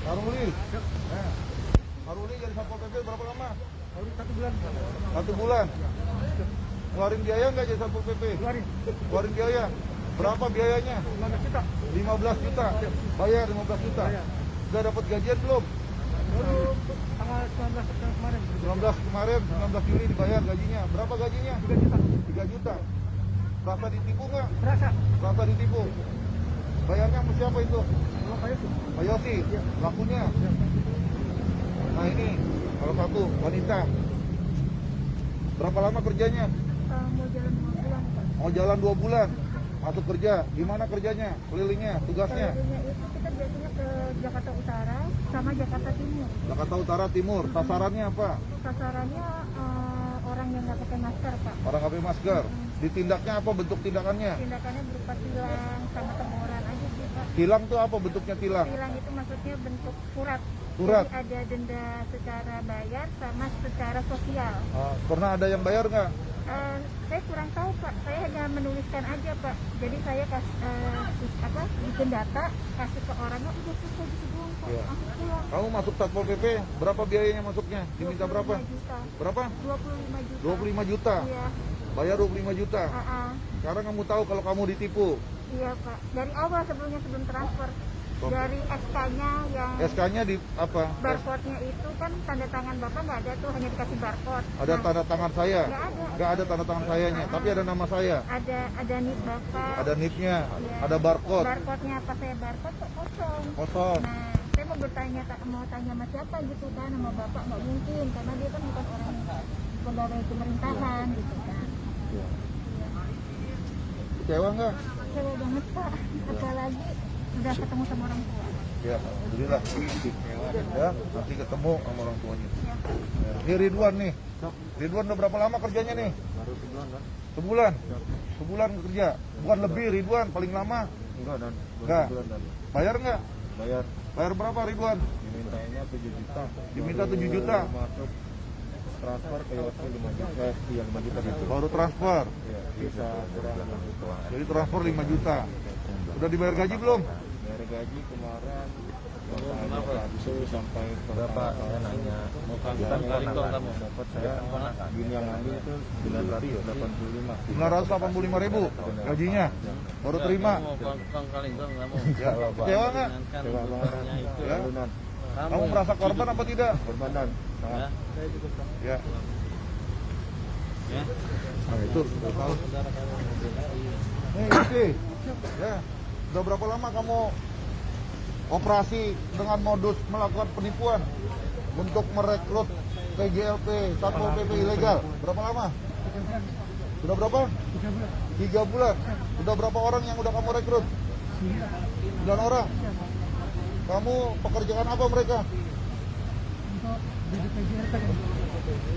Haruli. Nah, Haruli jadi Satpol PP berapa lama? Haruli 1 bulan. 1 bulan. Ngeluarin biaya nggak jadi Satpol PP? Ngeluarin biaya. Berapa biayanya? 15 juta. 15 juta. Bayar 15 juta. Sudah dapat gajian belum? Baru tanggal 19 September kemarin. 19 kemarin, 19 Juli dibayar gajinya. Berapa gajinya? 3 juta. 3 juta. Rasa ditipu nggak? Berasa. Rasa ditipu. Bayarnya sama siapa itu? Belum bayar tuh. Pak Yosi, lakunya. Nah ini, salah satu wanita. Berapa lama kerjanya? Mau jalan 2 bulan, Pak. Mau jalan 2 bulan. Masuk kerja. Gimana kerjanya? Kelilingnya, tugasnya? Kerjanya itu kita biasanya ke Jakarta Utara sama Jakarta Timur. Jakarta Utara, Timur. Sasarannya apa? Sasarannya orang yang nggak pakai masker, Pak. Orang pakai masker. Ditindaknya apa bentuk tindakannya? Tindakannya berupa tilang sama teguran aja sih, Pak. Tilang tuh apa bentuknya tilang? Tilang itu maksudnya bentuk surat. Surat? Jadi ada denda secara bayar sama secara sosial. Pernah ada yang bayar nggak? Saya kurang tahu, Pak. Saya hanya menuliskan aja, Pak. Jadi saya bikin data, kasih ke orangnya, udah selesai gitu doang, Pak. Iya. Aku pulang. Kamu masuk Satpol PP, berapa biayanya masuknya? Diminta berapa? 25 juta. Berapa? 25 juta. 25 juta. Iya. Bayar 25 juta. Sekarang kamu tahu kalau kamu ditipu. Iya, Pak. Dari awal sebelum transfer. Oh. Dari SK-nya yang SK-nya di apa? barcode-nya itu kan tanda tangan Bapak nggak ada tuh, hanya dikasih barcode. Ada tanda tangan saya? Nggak ada. Nggak ada tanda tangan sayanya, tapi ada nama saya. Ada NIP Bapak. Ada NIP-nya, Iya. ada barcode. Barcode-nya apa saya barcode kok kosong. Kosong. Nah, saya mau bertanya, mau tanya sama siapa gitu kan, sama Bapak nggak mungkin karena dia kan bukan orang pegawai pemerintahan gitu kan. Iya. Kecewa nggak? Kecewa banget, Pak. Apalagi udah ketemu sama orang tua. Ya, alhamdulillah. Ya, nanti ketemu sama orang tuanya. Ya. Ya. Ini Ridwan nih. Ridwan udah berapa lama kerjanya nih? Baru sebulan kan? Sebulan. Sebulan kerja. Bukan lebih Ridwan, paling lama. Enggak, Dan. Enggak. Sebulan, Dan. Bayar nggak? Bayar. Bayar berapa Ridwan? Dimintanya 7 juta. Diminta Baru 7 juta. Masuk transfer ke Yosi 5 juta. Iya, 5 juta gitu. Baru transfer. Iya, bisa kurang 6 juta. Jadi transfer 5 juta. Udah dibayar gaji belum? Dari gaji kemarin itu sampai berapa? Saya nanya. Mau kali kamu dapat saya gini yang ambil itu 985. 985.000 gajinya. Baru terima. Ya, kecewa nggak? Coba banget. Ya. Kamu merasa korban apa tidak? Korban, Dan. Sangat. Ya. Nah itu, udah tahu. Nih, ya. Udah berapa lama kamu operasi dengan modus melakukan penipuan untuk merekrut PGLP, Satpol PP ilegal? Berapa lama? Sudah berapa? 3 bulan. Sudah berapa orang yang udah kamu rekrut? 9 orang. Kamu pekerjaan apa mereka?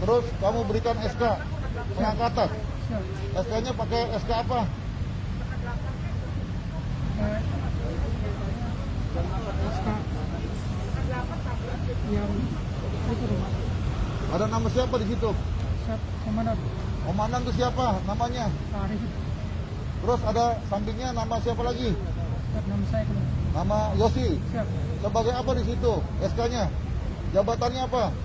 Terus kamu berikan SK pengangkatan. SK-nya pakai SK apa? Ada nama siapa di situ? Komandan. Komandan itu siapa namanya? Terus ada sampingnya nama siapa lagi? Nama saya Nama Yosi. Siap. Sebagai apa di situ? SK-nya? Jabatannya apa?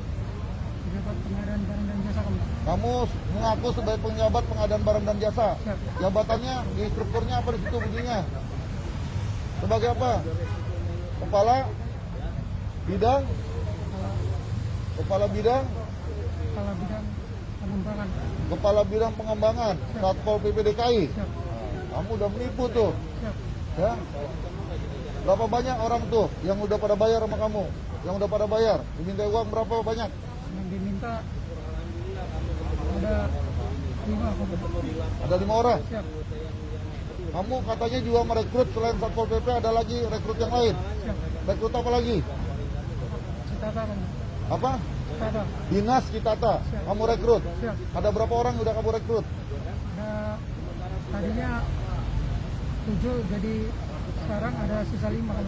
Pejabat pengadaan barang dan jasa Kamu mengaku sebagai penjabat pengadaan barang dan jasa. Siap. Jabatannya di strukturnya apa di situ bunyinya? Sebagai apa? Kepala bidang Kepala bidang pengembangan. Kepala bidang pengembangan Satpol PP DKI. Siap. Kamu udah menipu tuh. Siap. Ya. Berapa banyak orang tuh yang udah pada bayar sama kamu? Yang udah pada bayar? Diminta uang berapa banyak? Yang diminta ada 5. Ada 5 orang. Siap. Kamu katanya juga merekrut selain Satpol PP ada lagi rekrut yang lain. Siap. Rekrut apa lagi? Citata kan. Apa? Citata. Dinas Citata. Kamu rekrut. Siap. Ada berapa orang udah kamu rekrut? Ada tadinya 7, jadi sekarang ada sisa 5 kan.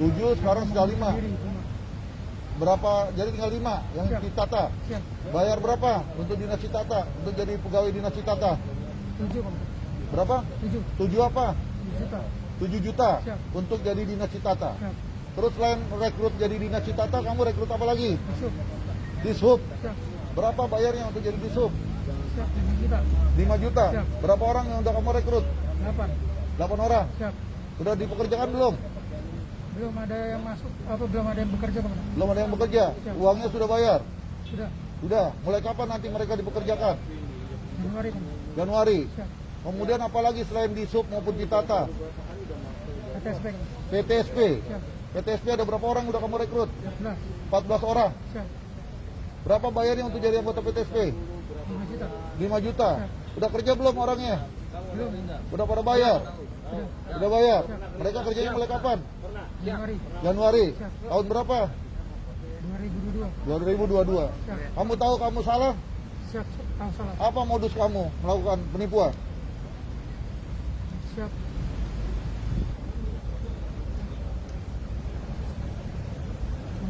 7, sekarang sudah 5. Sendiri, 5. Berapa? Jadi tinggal 5 yang Siap. Citata. Siap. Bayar berapa untuk Dinas Citata? Untuk jadi pegawai Dinas Citata? 7 kan. Berapa? 7 7 apa? juta. 7 juta Siap. untuk jadi Dinas Citata. Siap. Terus selain rekrut jadi Dinas Citata, kamu rekrut apa lagi? Masuk. Dishub. Siap. Berapa bayarnya untuk jadi Dishub? Siap. 5 juta. 5 juta. Siap. Berapa orang yang udah kamu rekrut? 8. 8 orang. Siap. Sudah dipekerjakan belum? Belum ada yang masuk, belum ada yang bekerja kemana? Belum ada yang bekerja. Siap. Uangnya sudah bayar. Sudah. Sudah. Mulai kapan nanti mereka dipekerjakan? Januari kan? Januari. Siap. Kemudian apalagi selain Dishub maupun Citata? PTSP kan? PTSP. Siap. PTSP ada berapa orang udah kamu rekrut? 14. 14 orang. Siap. Berapa bayarnya untuk jadi anggota PTSP? 5 juta. 5 juta. Udah kerja belum orangnya? Belum. Udah pada bayar? Sudah. Udah bayar. Mereka kerjanya mulai kapan? Januari. Januari. Siap. Tahun berapa? 2022. 2022. Siap. Kamu tahu kamu salah? Siap. Tahu salah. Apa modus kamu melakukan penipuan? Siap.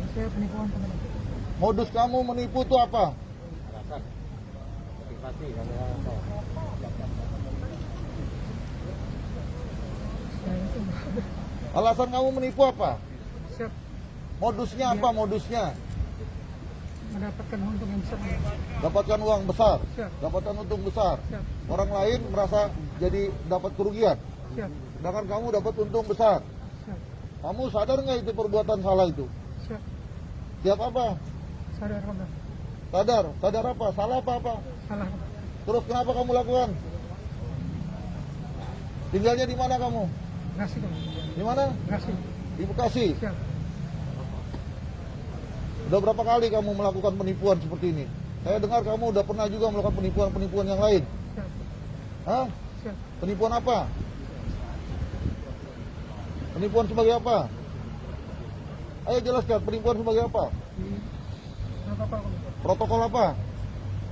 Saya penipuan teman. Modus kamu menipu itu apa? Saya itu Alasan kamu menipu apa? siap Modusnya apa modusnya? mendapatkan untung yang besar. Dapatkan uang besar, Siap. dapatkan untung besar. Siap. Orang lain merasa jadi dapat kerugian, Siap. sedangkan kamu dapat untung besar. Siap. Kamu sadar nggak itu perbuatan salah itu? Siap. Siap apa? Sadar kan? Sadar, sadar apa? Salah apa? Salah kan? Terus kenapa kamu lakukan? Tinggalnya di mana kamu? Ngasih kan? Di mana? Ngasih. Di Bekasi. Siap. Udah berapa kali kamu melakukan penipuan seperti ini? Saya dengar kamu udah pernah juga melakukan penipuan-penipuan yang lain. Siap. Hah? Siap. Penipuan apa? Penipuan sebagai apa? Ayo jelaskan, penipuan sebagai apa? Di protokol kan? Protokol apa?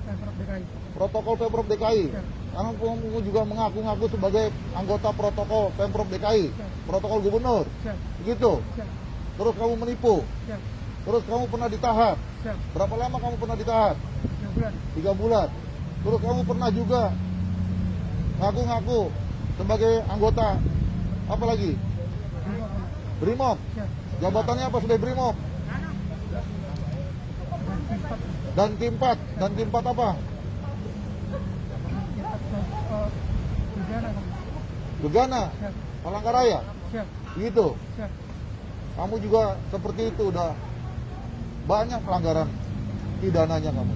Pemprov DKI. Protokol Pemprov DKI. Siap. Karena kamu juga mengaku-ngaku sebagai anggota protokol Pemprov DKI. Siap. Protokol gubernur. Siap. Begitu. Siap. Terus kamu menipu. Siap. Terus kamu pernah ditahan. Siap. Berapa lama kamu pernah ditahan? 3 bulan. 3 bulan. Terus kamu pernah juga ngaku-ngaku sebagai anggota apa lagi? Prima kan? Brimob. Siap. Jabatannya apa sebagai Brimob? Dan P4. Dan K4 apa? Pidana kan? Gegana, Siap. Palangkaraya. Siap. Begitu. Siap. Kamu juga seperti itu, udah banyak pelanggaran pidananya kamu.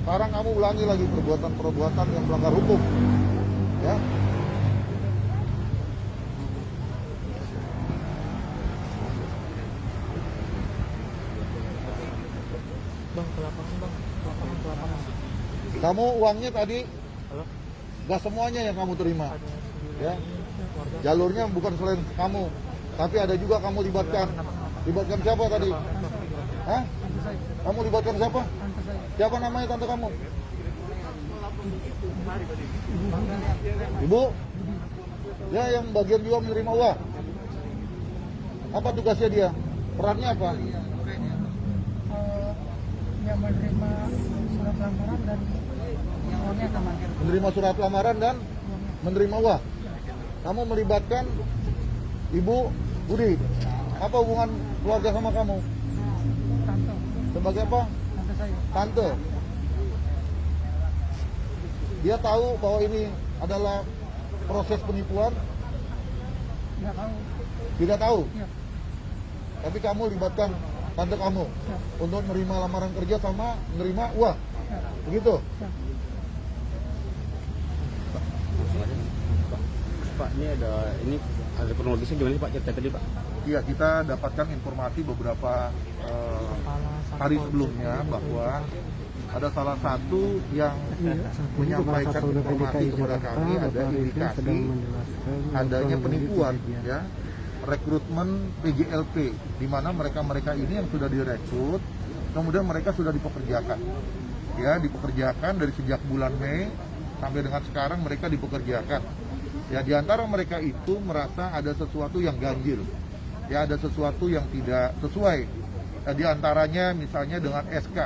Sekarang kamu ulangi lagi perbuatan-perbuatan yang melanggar hukum. Ya. Bang, ke lapangan bang. Ke lapangan. Kamu uangnya tadi gak semuanya yang kamu terima. Ya. Jalurnya bukan selain kamu, tapi ada juga kamu libatkan. Libatkan siapa tadi? Hah? Tante saya. Kamu libatkan siapa? Tante saya. Siapa namanya tante kamu? Ibu. Ibu? Ya, yang bagian juga menerima uang. Apa tugasnya dia? Perannya apa? Yang menerima surat lamaran dan uangnya aman. Menerima surat lamaran dan menerima uang. Kamu melibatkan Ibu Budi. Apa hubungan keluarga sama kamu? Tante. Sebagai apa? Tante saya. Tante. Dia tahu bahwa ini adalah proses penipuan? Nggak tahu. Tidak tahu. Iya. Tapi kamu libatkan tante kamu Siap. untuk menerima lamaran kerja sama menerima uang. Siap. Begitu? Siap. Pak, ini ada kronologisnya gimana sih Pak cerita tadi Pak? Iya, kita dapatkan informasi beberapa hari sebelumnya bahwa ada salah satu yang menyampaikan informasi kepada kami ada indikasi adanya penipuan, ya, rekrutmen PJLP, di mana mereka ini yang sudah direkrut, kemudian mereka sudah dipekerjakan, ya, dipekerjakan dari sejak bulan Mei sampai dengan sekarang mereka dipekerjakan. Ya, di antara mereka itu merasa ada sesuatu yang ganjil, ya, ada sesuatu yang tidak sesuai. Ya, di antaranya misalnya dengan SK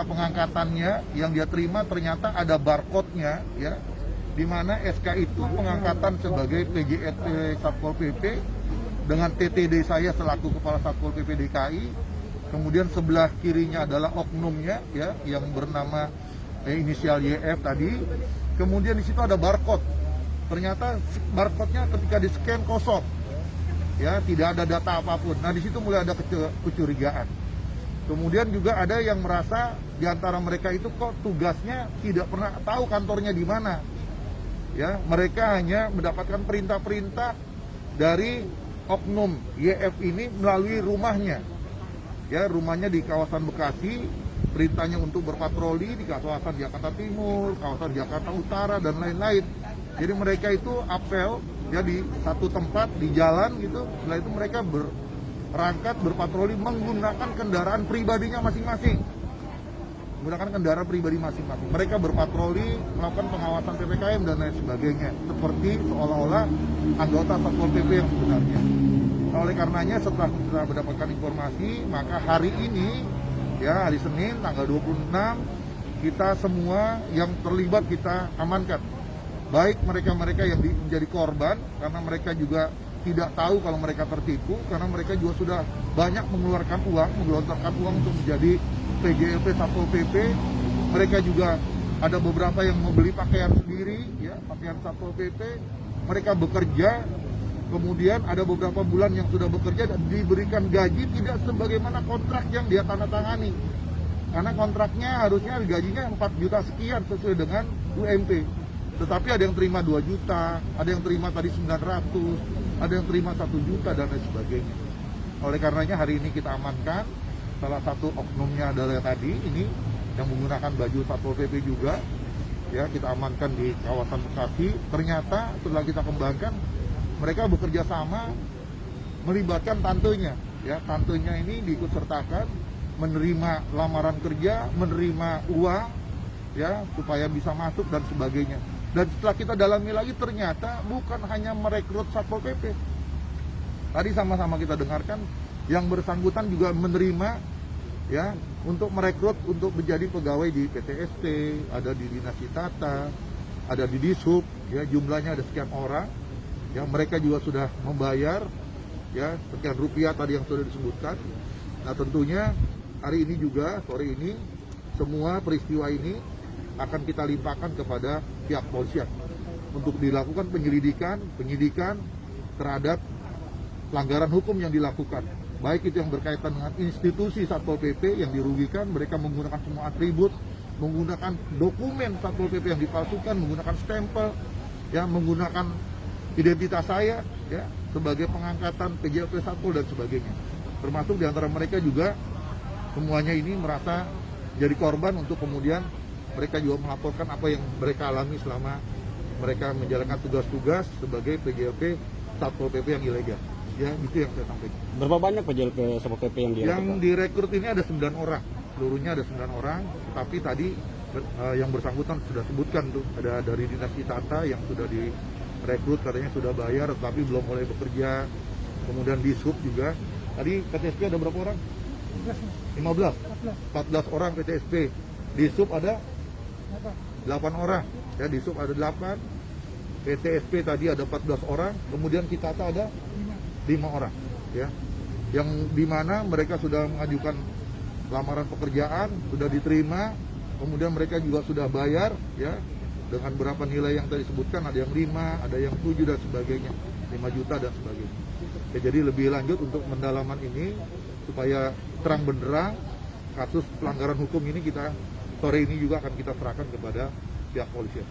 pengangkatannya yang dia terima ternyata ada barcode-nya, ya, di mana SK itu pengangkatan sebagai PJLP Satpol PP dengan TTD saya selaku Kepala Satpol PP DKI. Kemudian sebelah kirinya adalah oknumnya ya yang bernama inisial YF tadi. Kemudian di situ ada barcode. Ternyata barcode-nya ketika di-scan kosong. Ya, tidak ada data apapun. Nah, di situ mulai ada kecurigaan. Kemudian juga ada yang merasa di antara mereka itu kok tugasnya tidak pernah tahu kantornya di mana. Ya, mereka hanya mendapatkan perintah-perintah dari oknum YF ini melalui rumahnya. Ya, rumahnya di kawasan Bekasi, perintahnya untuk berpatroli di kawasan Jakarta Timur, kawasan Jakarta Utara dan lain-lain. Jadi mereka itu apel ya di satu tempat di jalan gitu. Setelah itu mereka berangkat berpatroli menggunakan kendaraan pribadinya masing-masing. Menggunakan kendaraan pribadi masing-masing. Mereka berpatroli, melakukan pengawasan PPKM dan lain sebagainya. Seperti seolah-olah anggota Satpol PP yang sebenarnya. Nah, oleh karenanya setelah kita mendapatkan informasi, maka hari ini, ya hari Senin tanggal 26, kita semua yang terlibat kita amankan. Baik mereka-mereka yang menjadi korban, karena mereka juga tidak tahu kalau mereka tertipu, karena mereka juga sudah banyak mengeluarkan uang, menggelontorkan uang untuk menjadi PJLP Satpol PP. Mereka juga ada beberapa yang membeli pakaian sendiri, ya pakaian Satpol PP. Mereka bekerja, kemudian ada beberapa bulan yang sudah bekerja dan diberikan gaji tidak sebagaimana kontrak yang dia tanda tangani. Karena kontraknya harusnya gajinya 4 juta sekian sesuai dengan UMP. Tetapi ada yang terima 2 juta, ada yang terima tadi 900, ada yang terima 1 juta dan lain sebagainya. Oleh karenanya hari ini kita amankan salah satu oknumnya adalah tadi ini yang menggunakan baju Satpol PP juga. Ya, kita amankan di kawasan Bekasi. Ternyata setelah kita kembangkan mereka bekerja sama melibatkan tantenya. Ya, tantenya ini diikutsertakan menerima lamaran kerja, menerima uang ya supaya bisa masuk dan sebagainya. Dan setelah kita dalami lagi ternyata bukan hanya merekrut Satpol PP. Tadi sama-sama kita dengarkan yang bersangkutan juga menerima ya untuk merekrut untuk menjadi pegawai di PTSP, ada di Dinas Tata, ada di Dishub, ya jumlahnya ada sekian orang. Ya mereka juga sudah membayar ya sekian rupiah tadi yang sudah disebutkan. Nah, tentunya hari ini juga sore ini semua peristiwa ini akan kita limpahkan kepada pihak polisian untuk dilakukan penyidikan terhadap pelanggaran hukum yang dilakukan. Baik itu yang berkaitan dengan institusi Satpol PP yang dirugikan, mereka menggunakan semua atribut, menggunakan dokumen Satpol PP yang dipalsukan, menggunakan stempel, ya menggunakan identitas saya ya sebagai pengangkatan PJLP Satpol dan sebagainya. Termasuk diantara mereka juga semuanya ini merasa jadi korban untuk kemudian mereka juga melaporkan apa yang mereka alami selama mereka menjalankan tugas-tugas sebagai PJLP Satpol PP yang ilegal. Ya, itu yang saya sampaikan. Berapa banyak PJLP Satpol PP yang direkrut? Yang direkrut ini ada 9 orang. Seluruhnya ada 9 orang, tapi tadi yang bersangkutan sudah sebutkan tuh, ada dari Dinas Tata yang sudah direkrut katanya sudah bayar tapi belum mulai bekerja. Kemudian di Sub juga. Tadi PTSP ada berapa orang? 15. 14 orang PTSP. Di Sub ada 8 orang, ya di Sub ada 8, PTSP tadi ada 14 orang, kemudian Kitata ada 5 orang, ya, yang dimana mereka sudah mengajukan lamaran pekerjaan, sudah diterima, kemudian mereka juga sudah bayar, ya, dengan berapa nilai yang tadi disebutkan, ada yang 5, ada yang 7 dan sebagainya, 5 juta dan sebagainya. Ya, jadi lebih lanjut untuk pendalaman ini supaya terang benderang kasus pelanggaran hukum ini kita sore ini juga akan kita serahkan kepada pihak polisian.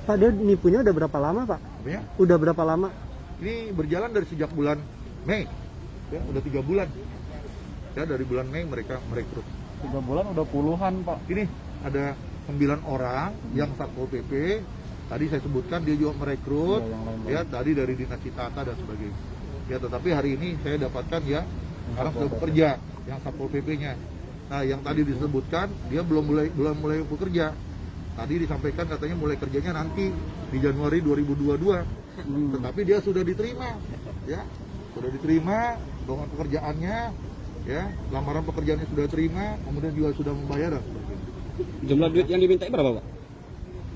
Pak, dia nipunya udah berapa lama, Pak? Ya? Udah berapa lama? Ini berjalan dari sejak bulan Mei, ya udah 3 bulan. Ya dari bulan Mei mereka merekrut. 3 bulan udah puluhan Pak. Ini ada 9 orang yang Satpol PP. Tadi saya sebutkan dia juga merekrut. Ya tadi dari Dinas Tata dan sebagainya. Ya tetapi hari ini saya dapatkan ya sekarang sudah bekerja yang Satpol PP-nya. Nah, yang tadi disebutkan dia belum mulai bekerja. Tadi disampaikan katanya mulai kerjanya nanti di Januari 2022. Tetapi dia sudah diterima, ya. Sudah diterima dengan pekerjaannya, ya. Lamaran pekerjaannya sudah terima, kemudian juga sudah membayar dan sebagainya. Jumlah duit yang diminta berapa, Pak?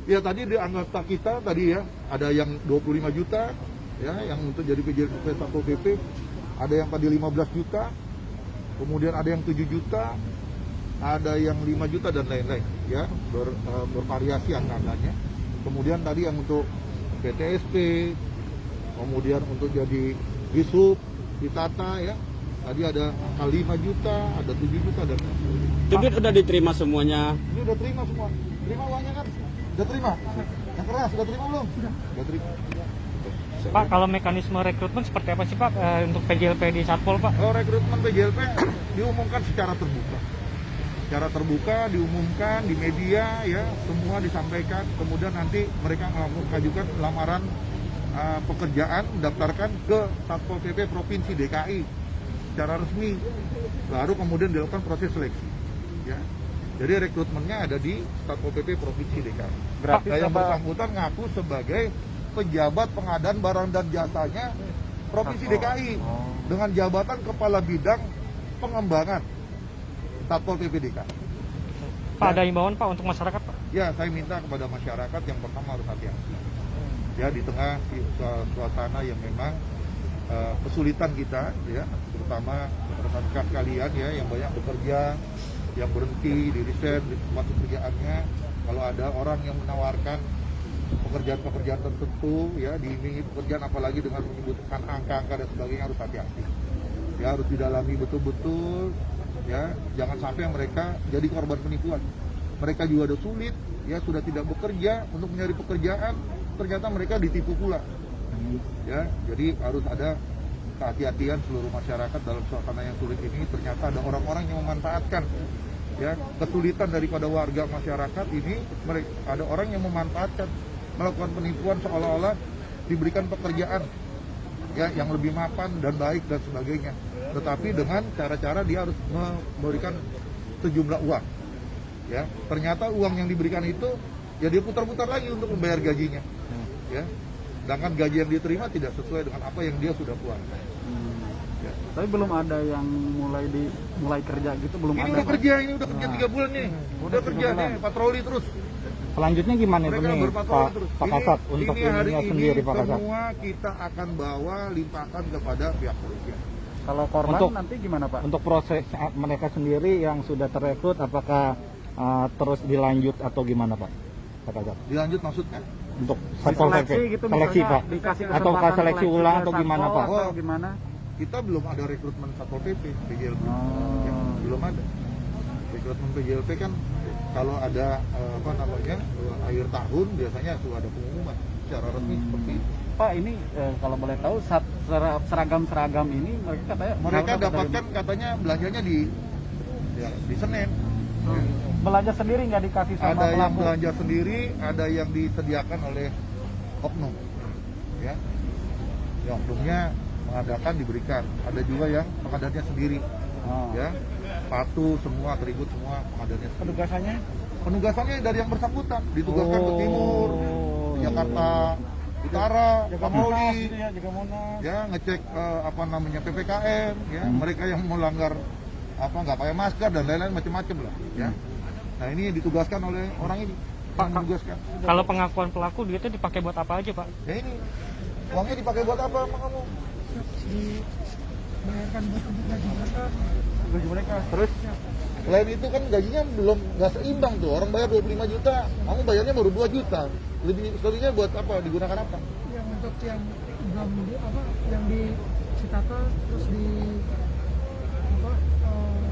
Ya, tadi di anggota kita tadi ya, ada yang 25 juta, ya, yang untuk jadi PJLP Satpol PP. ada yang tadi 15 juta, kemudian ada yang 7 juta, ada yang 5 juta dan lain-lain, ya, bervariasi angka-angkanya. Kemudian tadi yang untuk PTSP, kemudian untuk jadi Disub, ditata, ya, tadi ada angka 5 juta, ada 7 juta dan lain-lain. Itu duit udah diterima semuanya. Ini udah terima semua, terima uangnya kan? Udah terima? Yang keras, udah terima belum? Udah terima. Pak, kalau mekanisme rekrutmen seperti apa sih Pak untuk PJLP di Satpol Pak? Kalau rekrutmen PJLP diumumkan secara terbuka. Secara terbuka diumumkan di media, ya, semua disampaikan. Kemudian nanti mereka mengajukan lamaran pekerjaan, daftarkan ke Satpol PP Provinsi DKI secara resmi. Baru kemudian dilakukan proses seleksi. Ya. Jadi rekrutmennya ada di Satpol PP Provinsi DKI. Berarti Yang sama- bersangkutan ngaku sebagai pejabat pengadaan barang dan jasanya Provinsi DKI dengan jabatan Kepala Bidang Pengembangan Satpol PP DKI. Pak, ada imbauan Pak untuk masyarakat Pak? Ya, saya minta kepada masyarakat yang pertama harus hati-hati. Ya, di tengah suasana yang memang kesulitan kita, ya, terutama rekan-rekan kalian, ya, yang banyak bekerja, yang berhenti di riset di tempat pekerjaannya. Kalau ada orang yang menawarkan pekerjaan-pekerjaan tertentu, ya, diiming pekerjaan apalagi dengan menyebutkan angka-angka dan sebagainya, harus hati-hati. Ya, harus didalami betul-betul, ya, jangan sampai mereka jadi korban penipuan. Mereka juga ada sulit, ya, sudah tidak bekerja untuk mencari pekerjaan, ternyata mereka ditipu pula. Ya, jadi harus ada kehati-hatian seluruh masyarakat dalam suasana yang sulit ini. Ternyata ada orang-orang yang memanfaatkan, ya, kesulitan daripada warga masyarakat ini. Mereka ada orang yang memanfaatkan, melakukan penipuan seolah-olah diberikan pekerjaan, ya, yang lebih mapan dan baik dan sebagainya. Tetapi dengan cara-cara dia harus memberikan sejumlah uang, ya. Ternyata uang yang diberikan itu, ya, dia putar-putar lagi untuk membayar gajinya, ya. Sedangkan gaji yang diterima tidak sesuai dengan apa yang dia sudah buat. Ya. Tapi belum ada yang mulai kerja gitu, belum Ini ada. udah kerja, ini udah kerja 3 bulan nih, udah kerja nih, patroli terus. Selanjutnya gimana itu Mereka nih berpatroli terus. Pak Kasat untuk ini hari ininya ini sendiri Pak Kasat? semua kita akan bawa limpahkan kepada pihak polisi. Kalau korban Untuk- nanti gimana Pak? Untuk proses mereka sendiri yang sudah terekrut, apakah terus dilanjut atau gimana Pak? Pak Kasat? Dilanjut maksudnya? Untuk Satpol PP, gitu, seleksi misalnya Pak? dikasih Atau kesempatan seleksi seleksi ulang ke atau gimana Satpol Pak? atau gimana? Kita belum ada rekrutmen Satpol PP, PJLP. Oh. Ya, belum ada. Rekrutmen PJLP kan kalau ada akhir tahun biasanya tuh ada pengumuman secara resmi seperti itu. Pak, ini kalau boleh tahu seragam-seragam ini mereka katanya Mereka dapat dapatkan katanya belanjanya di Senen. Ya. belanja sendiri nggak dikasih sama Ada yang pelaku. belanja sendiri, ada yang disediakan oleh oknum, ya. Ya, oknumnya mengadakan diberikan. Ada juga yang pengadanya sendiri, Oh. ya. Sepatu semua, atribut semua pengadanya sendiri. Penugasannya? Penugasannya dari yang bersangkutan, ditugaskan ke timur, ke Jakarta Utara, patroli, jaga Monas. ya, ngecek PPKM, ya, mereka yang melanggar nggak pakai masker dan lain-lain macam-macam lah, ya. Nah, ini ditugaskan oleh orang ini, Pak, menugaskan. Kalau pengakuan pelaku duitnya dipakai buat apa aja Pak? Ya ini, uangnya dipakai buat apa sama kamu? Bayarkan buat Gaji mereka. Terus selain itu kan gajinya belum nggak seimbang tuh. Orang bayar 25 juta, kamu bayarnya baru 2 juta. Lebihnya buat apa? Digunakan apa? yang untuk yang belum yang di Citata terus di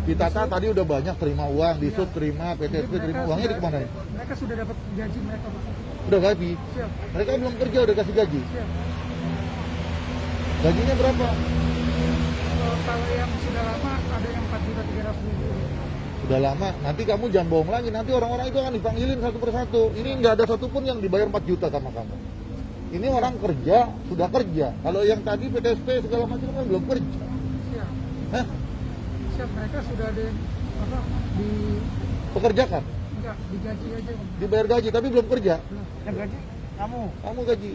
Kita tadi udah banyak terima uang, di sub terima, PTSP terima, uangnya di kemana? mereka sudah dapat gaji mereka Pak. Udah gaji. Siap, Mereka belum kerja udah kasih gaji. siap. Gajinya berapa? Kalau yang sudah lama ada yang 4.300.000. Udah lama. Nanti kamu jangan bohong lagi. Nanti orang-orang itu akan dipanggilin satu persatu. Ini nggak ada satupun yang dibayar 4 juta sama kamu. Ini orang kerja, sudah kerja. Kalau yang tadi PTSP segala macam kan belum kerja. Siap. Hah? Siap, mereka sudah ada di Pekerjakan. enggak digaji aja. Dibayar gaji tapi belum kerja. Yang gaji Kamu gaji.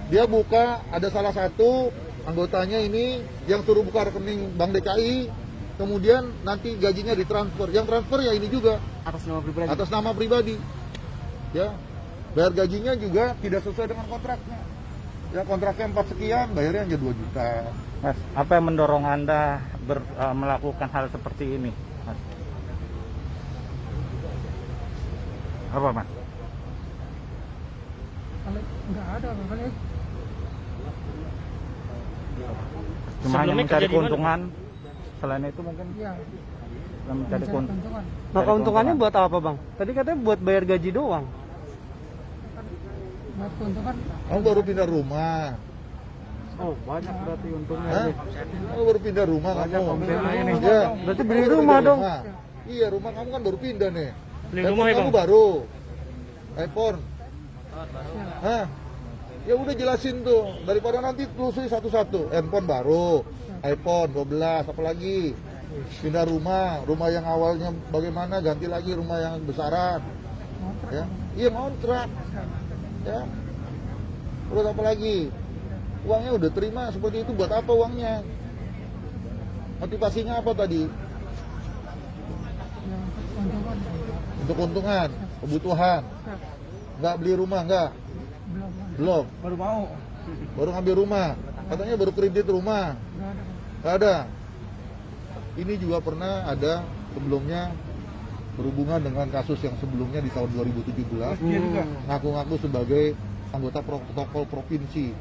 Dia buka, ada salah satu anggotanya ini yang suruh buka rekening Bank DKI, kemudian nanti gajinya ditransfer. Yang transfer ya ini juga Atas nama pribadi. atas nama pribadi. Ya. Bayar gajinya juga tidak sesuai dengan kontraknya. Ya kontraknya 4 sekian, bayarnya hanya 2 juta. Mas, apa yang mendorong Anda melakukan hal seperti ini, Mas? Apa, Mas? Kalau nggak ada makanya Cuma hanya mencari keuntungan. Selain itu mungkin ya mencari keuntungan. keuntungan. Nah, keuntungannya buat apa, Bang? Tadi katanya buat bayar gaji doang. Buat keuntungan Kamu baru pindah rumah. Oh, banyak berarti untungnya. Hah? Kamu baru pindah rumah kamu. ini. Ya. Berarti Kamu beli baru rumah pindah dong. Iya, rumah kamu kan baru pindah nih. Beli iPhone rumah ya, kamu Bang? baru. iPhone. Hah? Ya udah jelasin tuh, daripada nanti telusuri satu-satu. Handphone baru, iPhone 12, apalagi pindah rumah yang awalnya bagaimana, ganti lagi rumah yang besaran. Ya, iya ngontrak. Ya, terus apa lagi? Uangnya udah terima seperti itu, buat apa uangnya? Motivasinya apa tadi? yang keuntungan Untuk keuntungan, kebutuhan. Nggak beli rumah, nggak? belum Belum. Baru mau. Baru ngambil rumah. Katanya baru kredit rumah. nggak ada. Nggak ada. Ini juga pernah ada sebelumnya berhubungan dengan kasus yang sebelumnya di tahun 2017. Ngaku-ngaku sebagai anggota protokol provinsi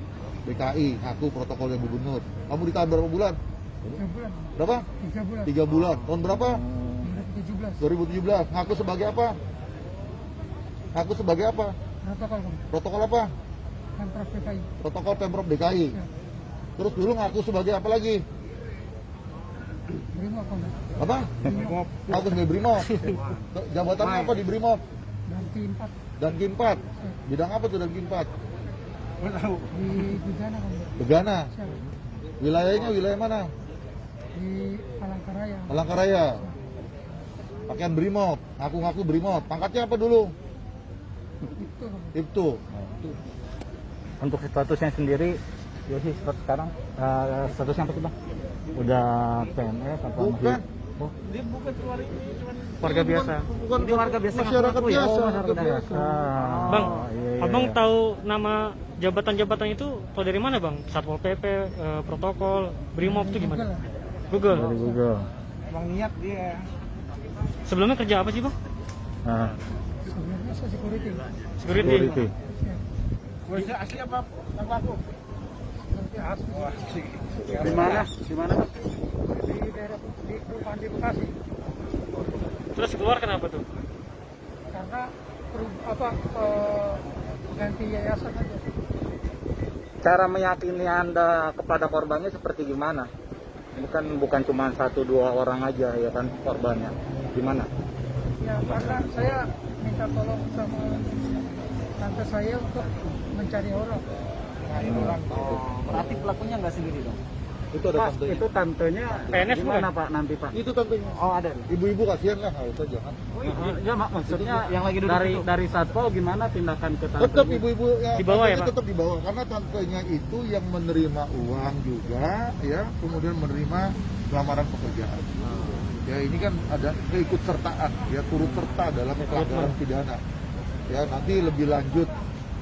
DKI, ngaku protokolnya gubernur. Kamu ditahan berapa bulan? 3 bulan Berapa? 3 bulan 3 bulan. Tahun berapa? 2017 2017. Ngaku sebagai apa? Ngaku sebagai apa? protokol Bang. Protokol apa? Pemprov DKI Protokol Pemprov DKI. ya. Terus dulu ngaku sebagai apa lagi? Brimob Bang. Apa? Ngaku sebagai Brimob. Jabatannya apa di Brimob? dan T4 Dan K4. Bidang apa tuh dan K4? di Bidana Bang. Begana. Siap. Wilayahnya wilayah mana? Di Palangkaraya Palangkaraya. Pakaian Brimob, ngaku-ngaku Brimob. Pangkatnya apa dulu? itu Bang. Ibtu. Untuk statusnya sendiri, Yosi sekarang statusnya apa sih, Bang? Udah PNS apa Bukan. Oh, Dia bukan keluar ini, cuma warga biasa. Bukan Ini warga biasa masyarakat ngaku-ngaku ya? biasa. Oh, warga biasa. Bang, iya, iya, abang iya. tahu nama jabatan-jabatan itu tahu dari mana bang? Satpol PP, protokol, Brimob itu gimana? Google. Dari Google. Bang niat dia. Sebelumnya kerja apa sih bang? Nah, Sebenarnya saya security Security. security. Wajah asli apa aku? Asli. Di mana? Di mana? Di daerah di perumahan di Bekasi Terus keluar kenapa tuh? karena ganti yayasan aja. Cara meyakini Anda kepada korbannya seperti gimana? Bukan cuma 1-2 orang aja ya kan korbannya. Gimana? Ya karena saya minta tolong sama tante saya untuk mencari orang. Berarti pelakunya nggak sendiri dong? Itu ada Pak, tantenya. itu tantenya PNS gimana Pak nanti Pak? Itu tantenya. Oh ada. Ibu-ibu kasihan lah, nggak usah jangan. Ya maksudnya Yang lagi duduk dari itu. dari satpol gimana tindakan ke tantenya? Tetap ibu-ibu ya, Di bawah ya, tantenya Pak? tetap di bawah karena tantenya itu yang menerima uang juga ya, kemudian menerima lamaran pekerjaan. Ya ini kan ada keikut sertaan ya, turut serta dalam pelanggaran pidana. Ya nanti lebih lanjut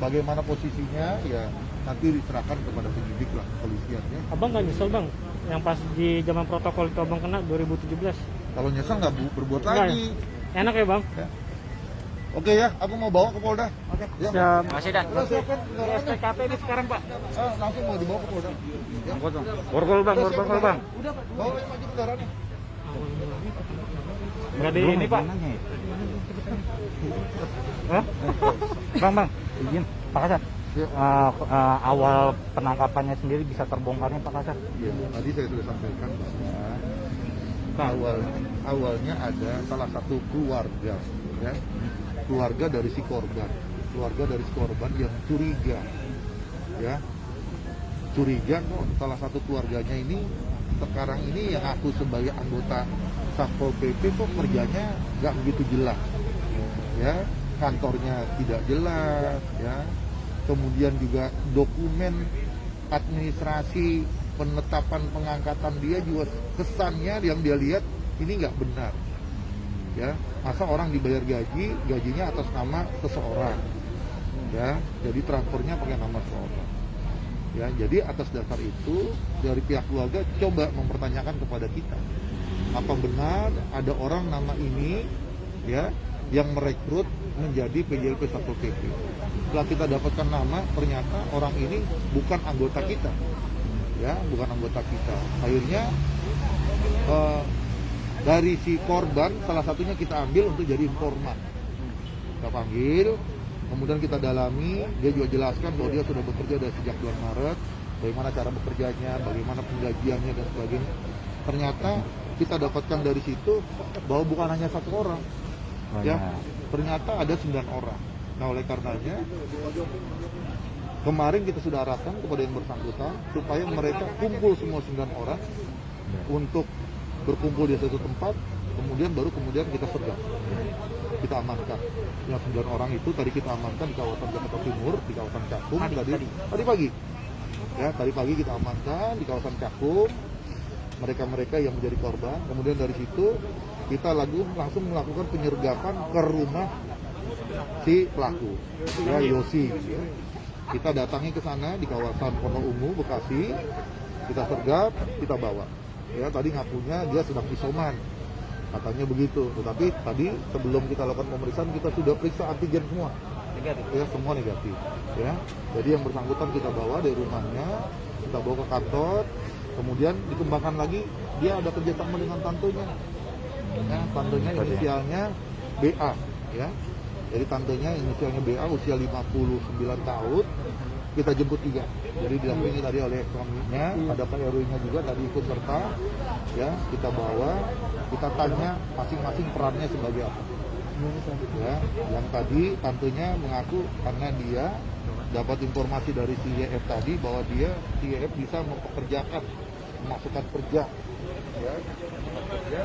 bagaimana posisinya ya nanti diserahkan kepada penyidik lah kepolisian ya. Abang nggak nyesel bang? Yang pas di zaman protokol itu abang kena 2017. Kalau nyesel nggak berbuat Enggak lagi. Enak ya bang? Oke ya, aku mau bawa ke Polda. Oke. Ya. Siap. Masih dah. Udah siapkan kendaraannya. STKP ini sekarang Pak. Langsung mau dibawa ke Polda. Ya. Borgol Bang, Udah, siap borgol Bang. Bawa aja kendaraannya. Nggak di ini pak? Hah? Bang, izin Pak Kasat. Ya. Awal penangkapannya sendiri bisa terbongkarnya Pak Kasat. Ya, tadi saya sudah sampaikan bahwa awalnya ada salah satu keluarga, ya, keluarga dari si korban yang curiga, ya, curiga kok salah satu keluarganya ini sekarang ini yang aku sebagai anggota Satpol PP kok kerjanya nggak begitu jelas, ya, kantornya tidak jelas, ya. Kemudian juga dokumen administrasi penetapan pengangkatan dia juga kesannya yang dia lihat ini nggak benar, ya. Masa orang dibayar gajinya atas nama seseorang, ya, jadi transfernya pakai nama seseorang. Ya, jadi atas dasar itu dari pihak keluarga coba mempertanyakan kepada kita, apa benar ada orang nama ini ya yang merekrut menjadi PJLP Satpol PP. Setelah kita dapatkan nama, ternyata orang ini bukan anggota kita, ya bukan anggota kita. Akhirnya dari si korban salah satunya kita ambil untuk jadi informan. Kita panggil, kemudian kita dalami, dia juga jelaskan bahwa dia sudah bekerja dari sejak bulan Maret, bagaimana cara bekerjanya, bagaimana penggajiannya dan sebagainya. Ternyata kita dapatkan dari situ bahwa bukan hanya satu orang, ya ternyata ada 9 orang. Nah oleh karenanya kemarin kita sudah arahkan kepada yang bersangkutan supaya mereka kumpul semua 9 orang untuk berkumpul di satu tempat, kemudian kita sergap, kita amankan. Yang 9 orang itu tadi kita amankan di kawasan Jakarta Timur, di kawasan Cakung tadi pagi. Ya, tadi pagi kita amankan di kawasan Cakung mereka yang menjadi korban. Kemudian dari situ kita langsung melakukan penyergapan ke rumah si pelaku, ya Yosi. Ya. Kita datangi ke sana di kawasan Pondok Ungu, Bekasi. Kita sergap, kita bawa. Ya, tadi ngakunya dia sedang isoman, katanya begitu. Tetapi tadi sebelum kita lakukan pemeriksaan kita sudah periksa antigen semua, negatif. Ya semua negatif. Ya, jadi yang bersangkutan kita bawa dari rumahnya, kita bawa ke kantor, kemudian dikembangkan lagi. Dia ada kerjasama dengan tantonya. Ya, tantonya inisialnya BA. Ya, jadi tantonya inisialnya BA, usia 59 tahun. Kita jemput 3. Jadi didampingi tadi oleh suaminya, ada Pak RW-nya juga tadi ikut serta. Ya, kita bawa, kita tanya masing-masing perannya sebagai apa. Ya, yang tadi tantenya mengaku karena dia dapat informasi dari si YF tadi bahwa si YF bisa mempekerjakan, memasukkan kerja. Ya, kerja.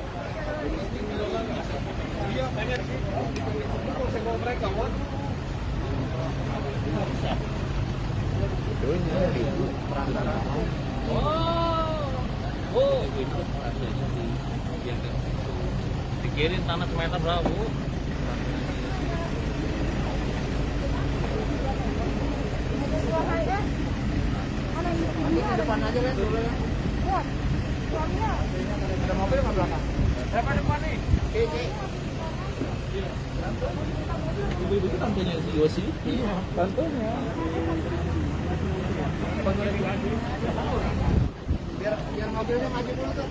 Dikirim tanah semeter berapa, Bu? Depan aja kan dulu ya. Suaminya. Ada mobil nggak belakang? Depan nih. Ibu-ibu itu tantenya si Yosi? Iya, Bantunya. Biar mobilnya maju dulu tuh.